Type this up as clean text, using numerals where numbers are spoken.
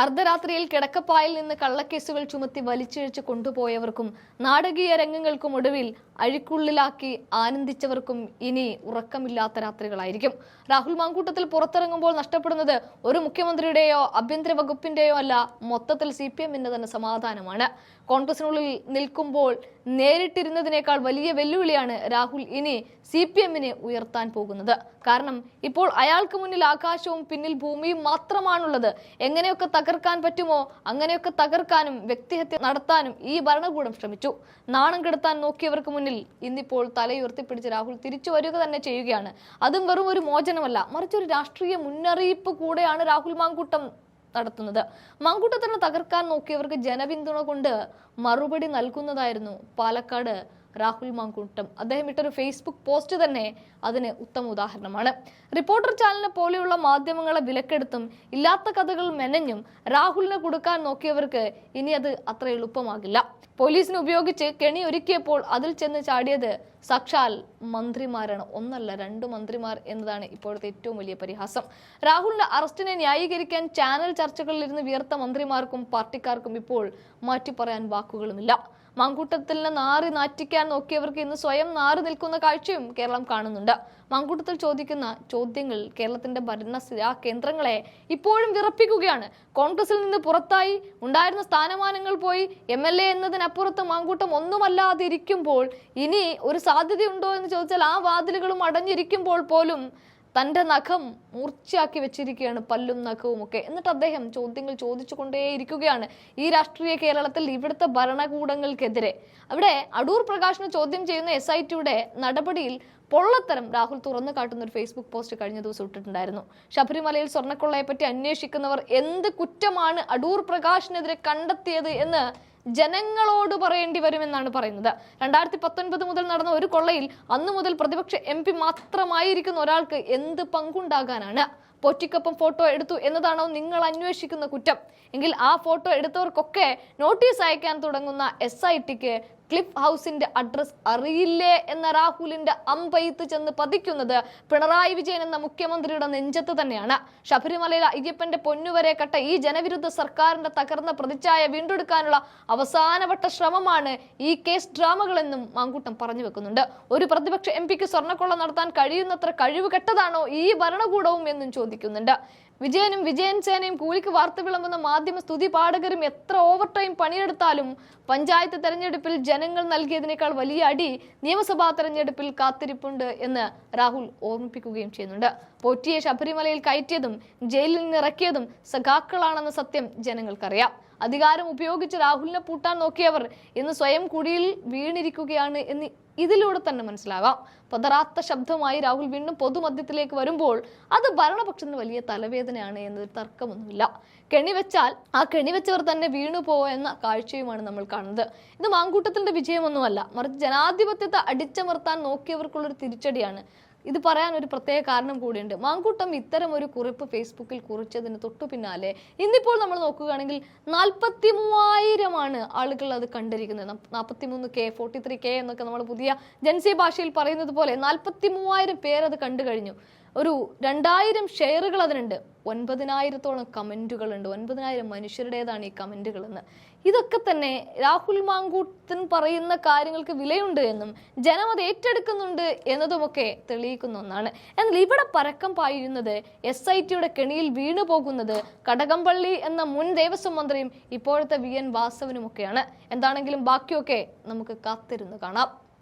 അർദ്ധരാത്രിയിൽ കിടക്കപ്പായിൽ നിന്ന് കള്ളക്കേസുകൾ ചുമത്തി വലിച്ചിഴച്ച് കൊണ്ടുപോയവർക്കും നാടകീയ രംഗങ്ങൾക്കും ഒടുവിൽ അഴിക്കുള്ളിലാക്കി ആനന്ദിച്ചവർക്കും ഇനി ഉറക്കമില്ലാത്ത രാത്രികളായിരിക്കും. രാഹുൽ മാങ്കൂട്ടത്തിൽ പുറത്തിറങ്ങുമ്പോൾ നഷ്ടപ്പെടുന്നത് ഒരു മുഖ്യമന്ത്രിയുടെയോ ആഭ്യന്തര വകുപ്പിന്റെയോ അല്ല, മൊത്തത്തിൽ CPM-ന്റെ തന്നെ സമാധാനമാണ്. കോൺഗ്രസിനുള്ളിൽ നിൽക്കുമ്പോൾ നേരിട്ടിരുന്നതിനേക്കാൾ വലിയ വെല്ലുവിളിയാണ് രാഹുൽ ഇനി CPM-നെ ഉയർത്താൻ പോകുന്നത്. കാരണം ഇപ്പോൾ അയാൾക്ക് മുന്നിൽ ആകാശവും പിന്നിൽ ഭൂമിയും മാത്രമാണുള്ളത്. എങ്ങനെയൊക്കെ തകർക്കാൻ പറ്റുമോ അങ്ങനെയൊക്കെ തകർക്കാനും വ്യക്തിഹത്യ നടത്താനും ഈ ഭരണകൂടം ശ്രമിച്ചു. നാണം കെടുത്താൻ നോക്കിയവർക്ക് മുന്നിൽ ഇന്നിപ്പോൾ തലയുയർത്തിപ്പിടിച്ച് രാഹുൽ തിരിച്ചു വരിക തന്നെ ചെയ്യുകയാണ്. അതും വെറും ഒരു മോചനമല്ല, മറിച്ച് ഒരു രാഷ്ട്രീയ മുന്നറിയിപ്പ് കൂടെയാണ് രാഹുൽ മാങ്കൂട്ടം നടത്തുന്നത്. മാങ്കൂട്ടത്തിനെ തകർക്കാൻ നോക്കിയവർക്ക് ജനപിന്തുണ കൊണ്ട് മറുപടി നൽകുന്നതായിരുന്നു പാലക്കാട് രാഹുൽ മാങ്കൂട്ടം. അദ്ദേഹം ഇട്ടൊരു ഫേസ്ബുക്ക് പോസ്റ്റ് തന്നെ അതിന് ഉത്തമ ഉദാഹരണമാണ്. റിപ്പോർട്ടർ ചാനലിനെ പോലെയുള്ള മാധ്യമങ്ങളെ വിലക്കെടുത്തും ഇല്ലാത്ത കഥകൾ മെനഞ്ഞും രാഹുലിനെ കൊടുക്കാൻ നോക്കിയവർക്ക് ഇനി അത് അത്ര എളുപ്പമാകില്ല. പോലീസിനെ ഉപയോഗിച്ച് കെണി ഒരുക്കിയപ്പോൾ അതിൽ ചെന്ന് ചാടിയത് സാക്ഷാൽ മന്ത്രിമാരാണ്. ഒന്നല്ല, 2 മന്ത്രിമാർ എന്നതാണ് ഇപ്പോഴത്തെ ഏറ്റവും വലിയ പരിഹാസം. രാഹുലിന്റെ അറസ്റ്റിനെ ന്യായീകരിക്കാൻ ചാനൽ ചർച്ചകളിലിരുന്ന് വിയർത്ത മന്ത്രിമാർക്കും പാർട്ടിക്കാർക്കും ഇപ്പോൾ മാറ്റി പറയാൻ വാക്കുകളുമില്ല. മാങ്കൂട്ടത്തിനെ നാറി നാറ്റിക്കാൻ നോക്കിയവർക്ക് ഇന്ന് സ്വയം നാറി നിൽക്കുന്ന കാഴ്ചയും കേരളം കാണുന്നുണ്ട്. മാങ്കൂട്ടത്തിൽ ചോദിക്കുന്ന ചോദ്യങ്ങൾ കേരളത്തിന്റെ ഭരണസ്ഥിരാ കേന്ദ്രങ്ങളെ ഇപ്പോഴും വിറപ്പിക്കുകയാണ്. കോൺഗ്രസിൽ നിന്ന് പുറത്തായി, ഉണ്ടായിരുന്ന സ്ഥാനമാനങ്ങൾ പോയി, MLA എന്നതിനപ്പുറത്ത് മാങ്കൂട്ടം ഒന്നുമല്ലാതിരിക്കുമ്പോൾ ഇനി ഒരു സാധ്യതയുണ്ടോ എന്ന് ചോദിച്ചാൽ ആ വാതിലുകളും അടഞ്ഞിരിക്കുമ്പോൾ പോലും തന്റെ നഖം മൂർച്ചയാക്കി വെച്ചിരിക്കുകയാണ്, പല്ലും നഖവും ഒക്കെ. എന്നിട്ട് അദ്ദേഹം ചോദ്യങ്ങൾ ചോദിച്ചു കൊണ്ടേയിരിക്കുകയാണ് ഈ രാഷ്ട്രീയ കേരളത്തിൽ ഇവിടുത്തെ ഭരണകൂടങ്ങൾക്കെതിരെ. അവിടെ അടൂർ പ്രകാശിനെ ചോദ്യം ചെയ്യുന്ന SITയുടെ നടപടിയിൽ പൊള്ളത്തരം രാഹുൽ തുറന്നു കാട്ടുന്ന ഒരു ഫേസ്ബുക്ക് പോസ്റ്റ് കഴിഞ്ഞ ദിവസം ഇട്ടിട്ടുണ്ടായിരുന്നു. ശബരിമലയിൽ സ്വർണ്ണക്കൊള്ളയെ പറ്റി അന്വേഷിക്കുന്നവർ എന്ത് കുറ്റമാണ് അടൂർ പ്രകാശിനെതിരെ കണ്ടെത്തിയത് എന്ന് ജനങ്ങളോട് പറയേണ്ടി വരുമെന്നാണ് പറയുന്നത്. 2019 മുതൽ നടന്ന ഒരു കൊള്ളയിൽ അന്നു മുതൽ പ്രതിപക്ഷ MP മാത്രമായിരിക്കുന്ന ഒരാൾക്ക് എന്ത് പങ്കുണ്ടാകാനാണ്? പൊറ്റിക്കൊപ്പം ഫോട്ടോ എടുത്തു എന്നതാണോ നിങ്ങൾ അന്വേഷിക്കുന്ന കുറ്റം? എങ്കിൽ ആ ഫോട്ടോ എടുത്തവർക്കൊക്കെ നോട്ടീസ് അയക്കാൻ തുടങ്ങുന്ന SITക്ക് ക്ലിഫ് ഹൗസിന്റെ അഡ്രസ് അറിയില്ലേ എന്ന രാഹുലിന്റെ അമ്പെയ്ത്ത് ചെന്ന് പതിക്കുന്നത് പിണറായി വിജയൻ എന്ന മുഖ്യമന്ത്രിയുടെ നെഞ്ചത്ത് തന്നെയാണ്. ശബരിമലയിൽ അയ്യപ്പന്റെ പൊന്നുവരെ കട്ട ഈ ജനവിരുദ്ധ സർക്കാരിന്റെ തകർന്ന പ്രതിച്ഛായ വീണ്ടെടുക്കാനുള്ള അവസാനവട്ട ശ്രമമാണ് ഈ കേസ് ഡ്രാമകളെന്നും മാങ്കൂട്ടം പറഞ്ഞു വെക്കുന്നുണ്ട്. ഒരു പ്രതിപക്ഷ MPക്ക് സ്വർണ്ണക്കൊള്ള നടത്താൻ കഴിയുന്നത്ര കഴിവ് കെട്ടതാണോ ഈ ഭരണകൂടവും എന്നും ചോദിക്കുന്നുണ്ട്. വിജയനും വിജയൻ സേനയും കൂലിക്ക് വാർത്ത വിളമ്പുന്ന മാധ്യമ സ്തുതി പാഠകരും എത്ര ഓവർ ടൈം പണിയെടുത്താലും പഞ്ചായത്ത് തെരഞ്ഞെടുപ്പിൽ ജനങ്ങൾ നൽകിയതിനേക്കാൾ വലിയ അടി നിയമസഭാ തെരഞ്ഞെടുപ്പിൽ കാത്തിരിപ്പുണ്ട് എന്ന് രാഹുൽ ഓർമ്മിപ്പിക്കുകയും ചെയ്യുന്നുണ്ട്. പോറ്റിയെ ശബരിമലയിൽ കയറ്റിയതും ജയിലിൽ നിന്ന് ഇറക്കിയതും സഖാക്കളാണെന്ന സത്യം ജനങ്ങൾക്കറിയാം. അധികാരം ഉപയോഗിച്ച് രാഹുലിനെ പൂട്ടാൻ നോക്കിയവർ ഇന്ന് സ്വയം കുഴിയിൽ വീണിരിക്കുകയാണ് എന്ന് ഇതിലൂടെ തന്നെ മനസ്സിലാവാം. പതറാത്ത ശബ്ദമായി രാഹുൽ വീണ്ടും പൊതുമധ്യത്തിലേക്ക് വരുമ്പോൾ അത് ഭരണപക്ഷത്തിന് വലിയ തലവേദനയാണ് എന്നൊരു തർക്കമൊന്നുമില്ല. കെണിവെച്ചാൽ ആ കെണിവെച്ചവർ തന്നെ വീണു എന്ന കാഴ്ചയുമാണ് നമ്മൾ കാണുന്നത്. ഇത് മാങ്കൂട്ടത്തിന്റെ വിജയമൊന്നുമല്ല, മറിച്ച് ജനാധിപത്യത്തെ അടിച്ചമർത്താൻ നോക്കിയവർക്കുള്ളൊരു തിരിച്ചടിയാണ്. ഇത് പറയാൻ ഒരു പ്രത്യേക കാരണം കൂടിയുണ്ട്. മാങ്കൂട്ടം ഇത്തരം ഒരു കുറിപ്പ് ഫേസ്ബുക്കിൽ കുറിച്ചതിന് തൊട്ടു പിന്നാലെ ഇന്നിപ്പോൾ നമ്മൾ നോക്കുകയാണെങ്കിൽ 43,000 ആളുകൾ അത് കണ്ടിരിക്കുന്നത്. 43K 43K എന്നൊക്കെ നമ്മൾ പുതിയ ജൻസി ഭാഷയിൽ പറയുന്നത് പോലെ 43,000 പേരത് കണ്ടു കഴിഞ്ഞു. ഒരു 2000 ഷെയറുകൾ അതിനുണ്ട്. 9,000-ഓളം കമന്റുകളുണ്ട്. 9,000 മനുഷ്യരുടേതാണ് ഈ കമന്റുകൾ എന്ന്. ഇതൊക്കെ തന്നെ രാഹുൽ മാങ്കൂട്ടൻ പറയുന്ന കാര്യങ്ങൾക്ക് വിലയുണ്ട് എന്നും ജനം അത് ഏറ്റെടുക്കുന്നുണ്ട് എന്നതുമൊക്കെ തെളിയിക്കുന്ന ഒന്നാണ്. എന്നാൽ ഇവിടെ പരക്കം പായുന്നത് SITയുടെ കെണിയിൽ വീണു പോകുന്നത് കടകംപള്ളി എന്ന മുൻ ദേവസ്വം മന്ത്രിയും ഇപ്പോഴത്തെ VN വാസവനുമൊക്കെയാണ്. എന്താണെങ്കിലും ബാക്കിയൊക്കെ നമുക്ക് കാത്തിരുന്ന് കാണാം.